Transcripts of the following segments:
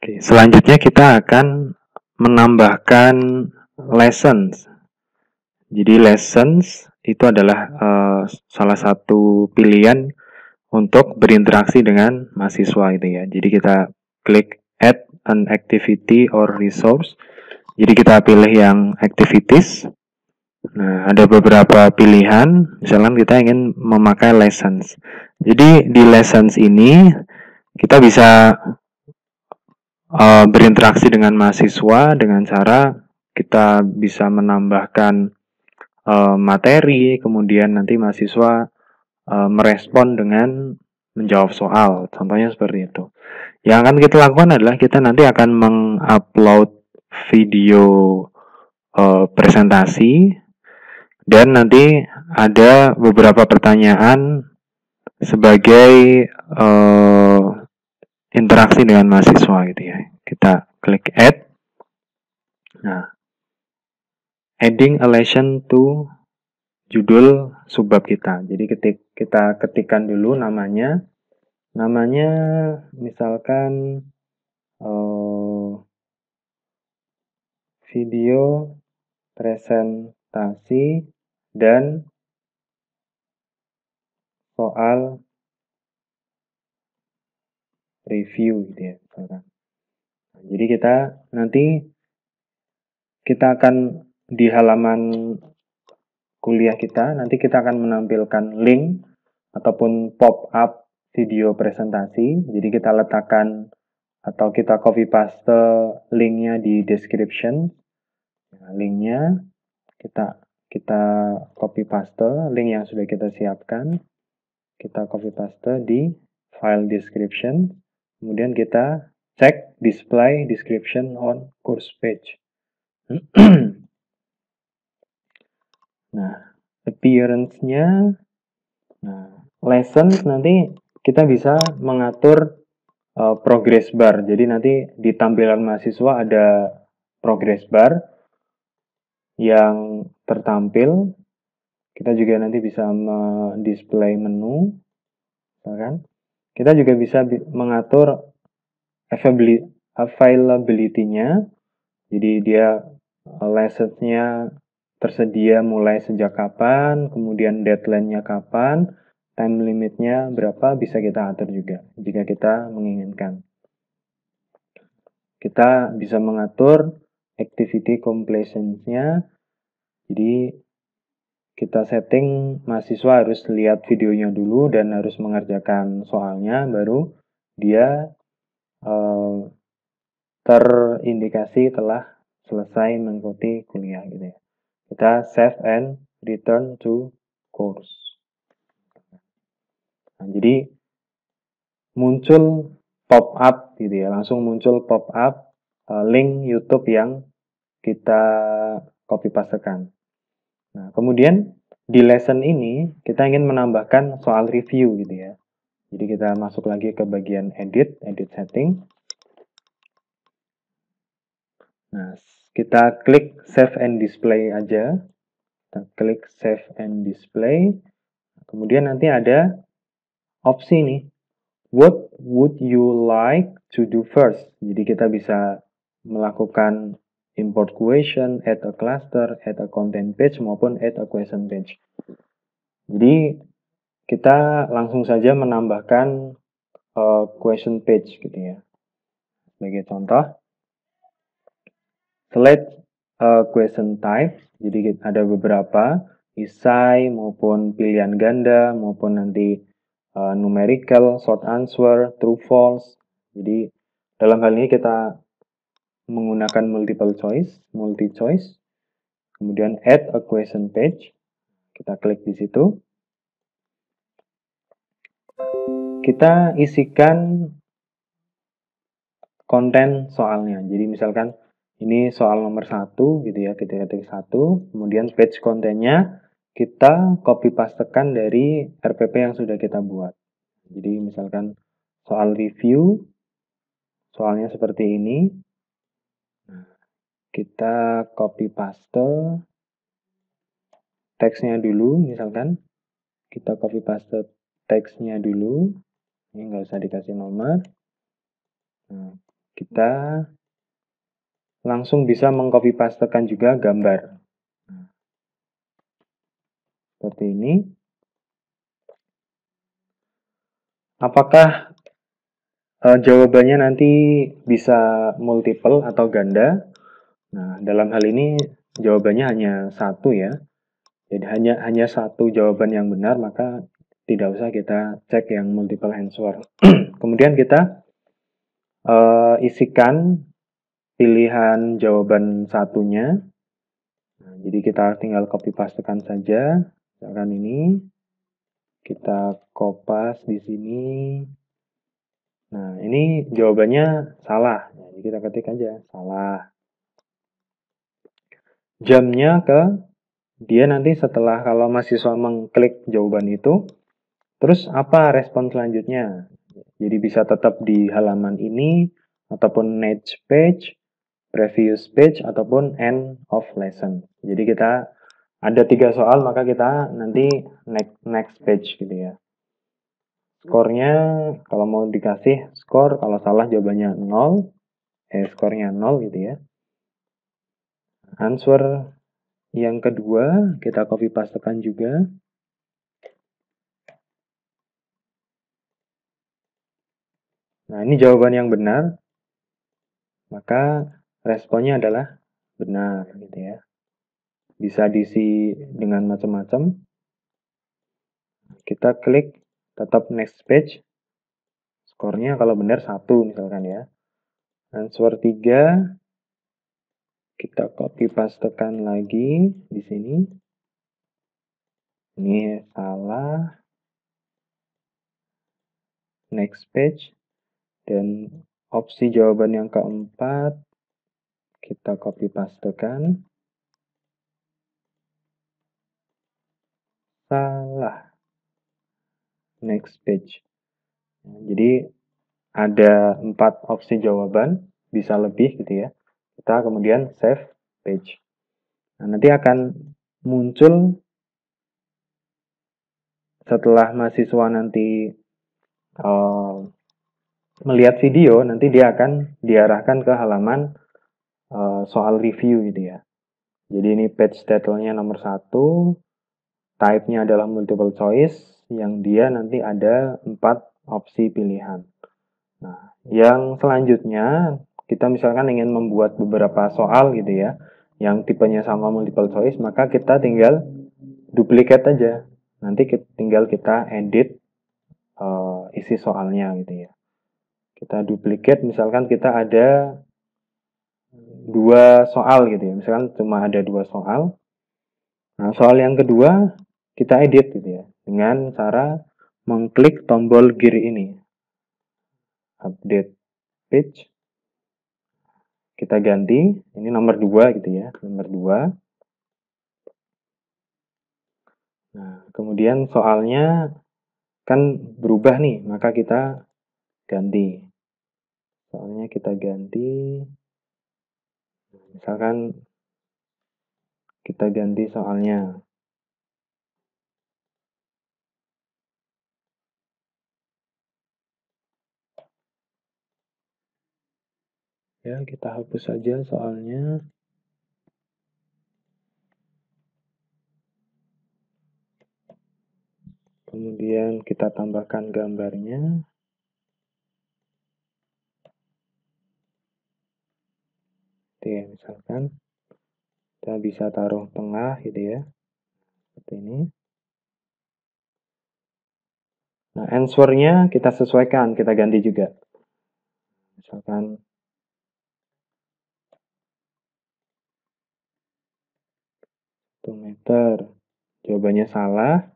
Oke, selanjutnya kita akan menambahkan lessons. Jadi lessons itu adalah salah satu pilihan untuk berinteraksi dengan mahasiswa itu ya. Jadi kita klik add an activity or resource. Jadi kita pilih yang activities. Nah, ada beberapa pilihan. Misalkan kita ingin memakai lessons. Jadi di lessons ini kita bisa berinteraksi dengan mahasiswa dengan cara kita bisa menambahkan materi, kemudian nanti mahasiswa merespon dengan menjawab soal. Contohnya seperti itu. Yang akan kita lakukan adalah kita nanti akan mengupload video presentasi dan nanti ada beberapa pertanyaan sebagai interaksi dengan mahasiswa gitu ya. Kita klik add. Nah, adding a lesson to judul subbab kita. Jadi kita ketikkan dulu namanya. Namanya misalkan video presentasi dan soal review gitu ya. Misalkan. Jadi kita akan di halaman kuliah kita, nanti kita akan menampilkan link ataupun pop-up video presentasi. Jadi kita letakkan atau kita copy paste linknya di description. Nah, linknya kita copy paste link yang sudah kita siapkan. Kita copy paste di file description. Kemudian kita cek display description on course page. Nah, appearance-nya, lessons nanti kita bisa mengatur progress bar. Jadi nanti di tampilan mahasiswa ada progress bar yang tertampil. Kita juga nanti bisa display menu, kan? Kita juga bisa mengatur availability-nya. Jadi dia lessons-nya tersedia mulai sejak kapan, kemudian deadline-nya kapan, time limit-nya berapa, bisa kita atur juga jika kita menginginkan. Kita bisa mengatur activity completion-nya. Jadi kita setting mahasiswa harus lihat videonya dulu dan harus mengerjakan soalnya, baru dia terindikasi telah selesai mengikuti kuliah gitu ya. Kita save and return to course. Nah, jadi muncul pop-up gitu ya, langsung muncul pop-up link YouTube yang kita copy pastekan. Nah, kemudian di lesson ini kita ingin menambahkan soal review gitu ya. Jadi kita masuk lagi ke bagian edit setting. Nah, kita klik save and display aja. Kita klik save and display. Kemudian nanti ada opsi nih. What would you like to do first? Jadi kita bisa melakukan import question, add a cluster, add a content page, maupun add a question page. Jadi kita langsung saja menambahkan question page gitu ya. Sebagai contoh, select question type. Jadi ada beberapa esai maupun pilihan ganda maupun nanti numerical, short answer, true false. Jadi dalam hal ini kita menggunakan multi choice. Kemudian add a question page. Kita klik di situ. Kita isikan konten soalnya. Jadi misalkan ini soal nomor 1 gitu ya, kita ketik 1, kemudian page kontennya kita copy pastekan dari RPP yang sudah kita buat. Jadi misalkan soal review, soalnya seperti ini. Kita copy paste teksnya dulu, misalkan kita copy paste teksnya dulu. Ini nggak usah dikasih nomor. Nah, kita langsung bisa mengcopy pastekan juga gambar. Seperti ini. Apakah jawabannya nanti bisa multiple atau ganda? Nah, dalam hal ini jawabannya hanya satu ya. Jadi hanya satu jawaban yang benar, maka tidak usah kita cek yang multiple answer. Kemudian kita isikan pilihan jawaban satunya. Nah, jadi kita tinggal copy pastekan saja. Misalkan ini kita kopas di sini. Nah, ini jawabannya salah. Jadi kita ketik aja salah. Jamnya dia nanti setelah kalau mahasiswa mengklik jawaban itu, terus apa respon selanjutnya? Jadi bisa tetap di halaman ini, ataupun next page, previous page, ataupun end of lesson. Jadi kita ada 3 soal, maka kita nanti next page gitu ya. Skornya, kalau mau dikasih skor, kalau salah jawabannya 0, skornya 0 gitu ya. Answer yang kedua, kita copy pastekan juga. Nah, ini jawaban yang benar. Maka responnya adalah benar gitu ya. Bisa diisi dengan macam-macam. Kita klik tetap next page. Skornya kalau benar 1 misalkan ya. Answer 3 kita copy pastekan lagi di sini. Ini salah. Next page. Dan opsi jawaban yang keempat kita copy pastekan. Salah. Next page. Nah, jadi ada 4 opsi jawaban, bisa lebih gitu ya. Kita kemudian save page. Nah, nanti akan muncul setelah mahasiswa nanti melihat video, nanti dia akan diarahkan ke halaman soal review gitu ya. Jadi ini page title-nya nomor 1, type-nya adalah multiple choice, yang dia nanti ada 4 opsi pilihan. Nah, yang selanjutnya kita misalkan ingin membuat beberapa soal gitu ya, yang tipenya sama multiple choice, maka kita tinggal duplikat aja. Nanti tinggal kita edit isi soalnya gitu ya. Kita duplikat, misalkan kita ada 2 soal gitu ya, misalkan cuma ada 2 soal. Nah, soal yang kedua kita edit gitu ya, dengan cara mengklik tombol gear ini. Update page. Kita ganti, ini nomor 2 gitu ya, nomor 2. Nah, kemudian soalnya kan berubah nih, maka kita ganti. Soalnya kita ganti, misalkan kita ganti soalnya. Ya, kita hapus saja soalnya. Kemudian kita tambahkan gambarnya. Oke, misalkan kita bisa taruh tengah gitu ya. Seperti ini. Nah, answer-nya kita sesuaikan, kita ganti juga. Misalkan 1 meter. Jawabannya salah.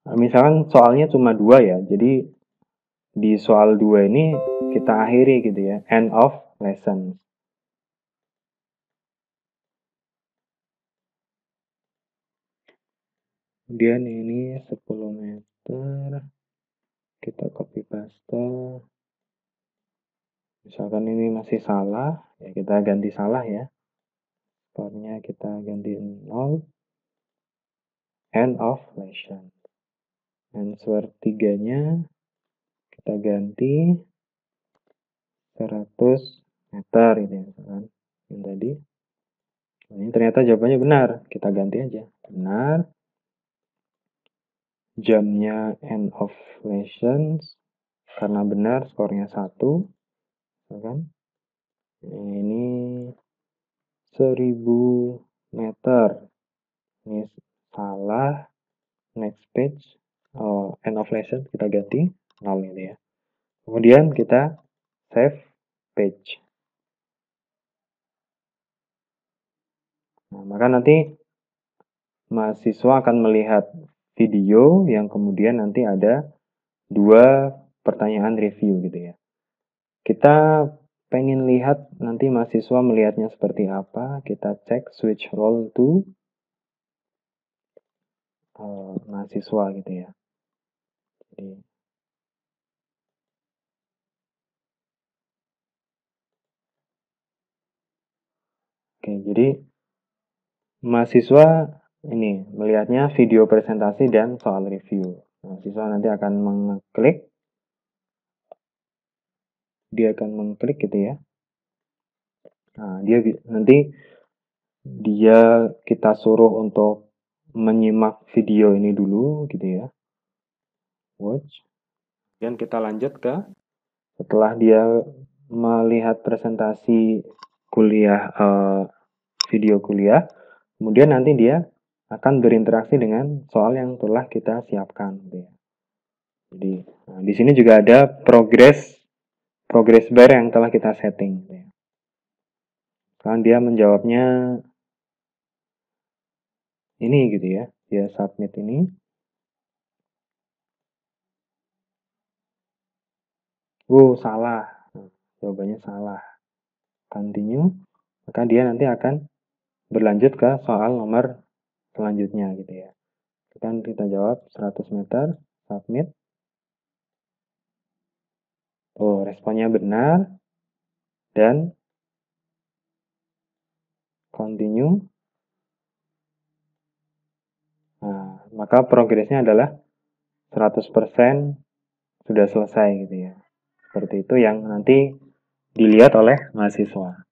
Nah, misalkan soalnya cuma 2 ya. Jadi di soal 2 ini kita akhiri gitu ya. End of lesson. Kemudian ini 10 meter. Kita copy paste. Misalkan ini masih salah, ya kita ganti salah ya. Skornya kita ganti 0. End of lesson. Answer 3-nya kita ganti 100 meter ini misalkan. Yang tadi. Ini ternyata jawabannya benar. Kita ganti aja. Benar. Jamnya end of lessons. Karena benar, skornya 1. Misalkan. Ini 1000 meter. Ini salah. Next page. End of lesson kita ganti. 0 ini ya. Kemudian kita save page. Nah, maka nanti mahasiswa akan melihat video yang kemudian nanti ada 2 pertanyaan review gitu ya. Kita pengen lihat nanti mahasiswa melihatnya seperti apa. Kita cek switch role to mahasiswa gitu ya. Jadi mahasiswa ini melihatnya video presentasi dan soal review. Mahasiswa nanti akan mengklik, dia akan mengklik gitu ya. Nah, kita suruh untuk menyimak video ini dulu gitu ya. Watch. Dan kita lanjut ke setelah dia melihat presentasi kuliah, video kuliah, kemudian nanti dia akan berinteraksi dengan soal yang telah kita siapkan gitu ya. Jadi di sini juga ada progress bar yang telah kita setting gitu ya. Sekarang dia menjawabnya ini gitu ya. Dia submit ini. Salah. Jawabannya salah. Continue. Maka dia nanti akan berlanjut ke soal nomor selanjutnya gitu ya. Kan kita jawab 100 meter, submit. Responnya benar. Dan continue. Nah, maka progresnya adalah 100% sudah selesai gitu ya. Seperti itu yang nanti dilihat oleh mahasiswa.